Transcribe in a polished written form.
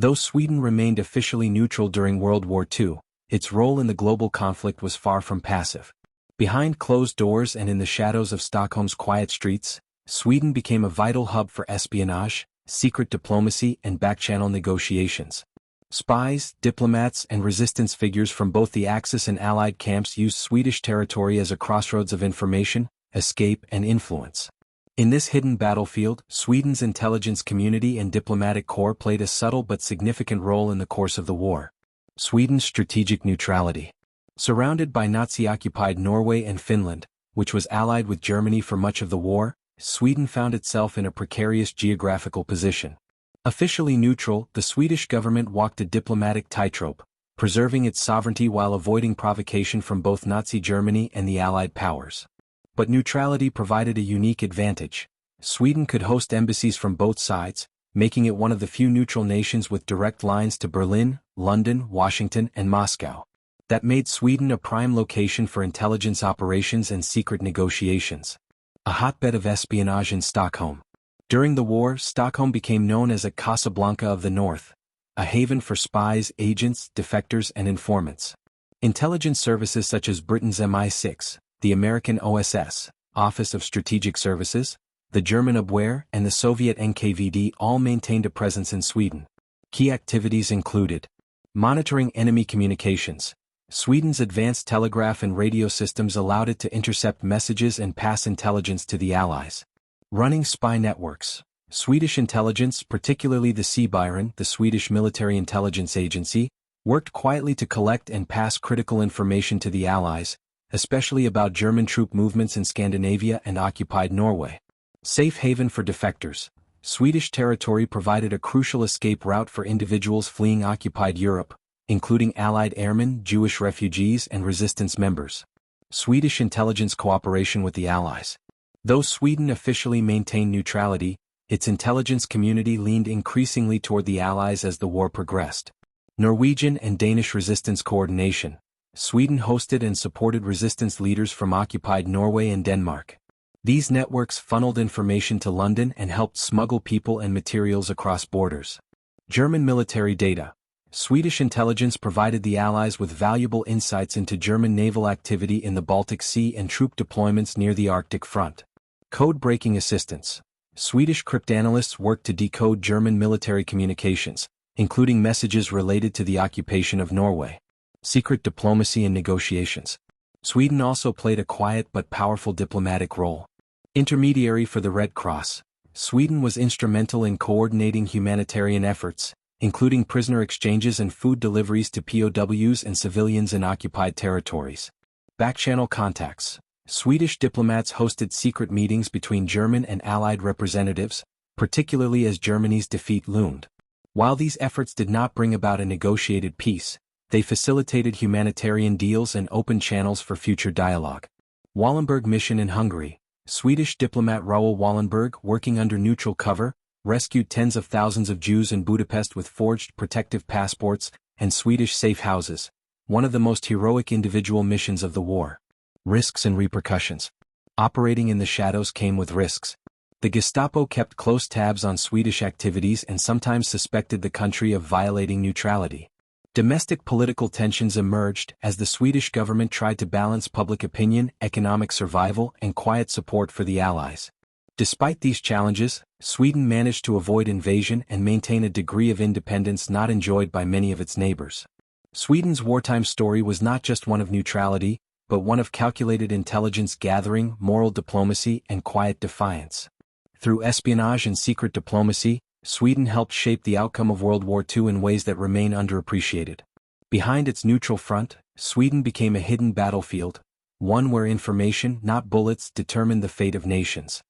Though Sweden remained officially neutral during World War II, its role in the global conflict was far from passive. Behind closed doors and in the shadows of Stockholm's quiet streets, Sweden became a vital hub for espionage, secret diplomacy, and back-channel negotiations. Spies, diplomats, and resistance figures from both the Axis and Allied camps used Swedish territory as a crossroads of information, escape, and influence. In this hidden battlefield, Sweden's intelligence community and diplomatic corps played a subtle but significant role in the course of the war. Sweden's strategic neutrality. Surrounded by Nazi-occupied Norway and Finland, which was allied with Germany for much of the war, Sweden found itself in a precarious geographical position. Officially neutral, the Swedish government walked a diplomatic tightrope, preserving its sovereignty while avoiding provocation from both Nazi Germany and the Allied powers. But neutrality provided a unique advantage. Sweden could host embassies from both sides, making it one of the few neutral nations with direct lines to Berlin, London, Washington, and Moscow. That made Sweden a prime location for intelligence operations and secret negotiations. A hotbed of espionage in Stockholm. During the war, Stockholm became known as a Casablanca of the North, a haven for spies, agents, defectors, and informants. Intelligence services such as Britain's MI6, the American OSS, Office of Strategic Services, the German Abwehr, and the Soviet NKVD all maintained a presence in Sweden. Key activities included monitoring enemy communications. Sweden's advanced telegraph and radio systems allowed it to intercept messages and pass intelligence to the Allies. Running spy networks. Swedish intelligence, particularly the Spies, the Swedish military intelligence agency, worked quietly to collect and pass critical information to the Allies, especially about German troop movements in Scandinavia and occupied Norway. Safe haven for defectors. Swedish territory provided a crucial escape route for individuals fleeing occupied Europe, including Allied airmen, Jewish refugees, and resistance members. Swedish intelligence cooperation with the Allies. Though Sweden officially maintained neutrality, its intelligence community leaned increasingly toward the Allies as the war progressed. Norwegian and Danish resistance coordination. Sweden hosted and supported resistance leaders from occupied Norway and Denmark. These networks funneled information to London and helped smuggle people and materials across borders. German military data. Swedish intelligence provided the Allies with valuable insights into German naval activity in the Baltic Sea and troop deployments near the Arctic front. Code-breaking assistance. Swedish cryptanalysts worked to decode German military communications, including messages related to the occupation of Norway. Secret diplomacy and negotiations. Sweden also played a quiet but powerful diplomatic role. Intermediary for the Red Cross. Sweden was instrumental in coordinating humanitarian efforts, including prisoner exchanges and food deliveries to POWs and civilians in occupied territories. Back-channel contacts. Swedish diplomats hosted secret meetings between German and Allied representatives, particularly as Germany's defeat loomed. While these efforts did not bring about a negotiated peace, they facilitated humanitarian deals and opened channels for future dialogue. Wallenberg mission in Hungary. Swedish diplomat Raoul Wallenberg, working under neutral cover, rescued tens of thousands of Jews in Budapest with forged protective passports and Swedish safe houses, one of the most heroic individual missions of the war. Risks and repercussions. Operating in the shadows came with risks. The Gestapo kept close tabs on Swedish activities and sometimes suspected the country of violating neutrality. Domestic political tensions emerged as the Swedish government tried to balance public opinion, economic survival, and quiet support for the Allies. Despite these challenges, Sweden managed to avoid invasion and maintain a degree of independence not enjoyed by many of its neighbors. Sweden's wartime story was not just one of neutrality, but one of calculated intelligence gathering, moral diplomacy, and quiet defiance. Through espionage and secret diplomacy, Sweden helped shape the outcome of World War II in ways that remain underappreciated. Behind its neutral front, Sweden became a hidden battlefield, one where information, not bullets, determined the fate of nations.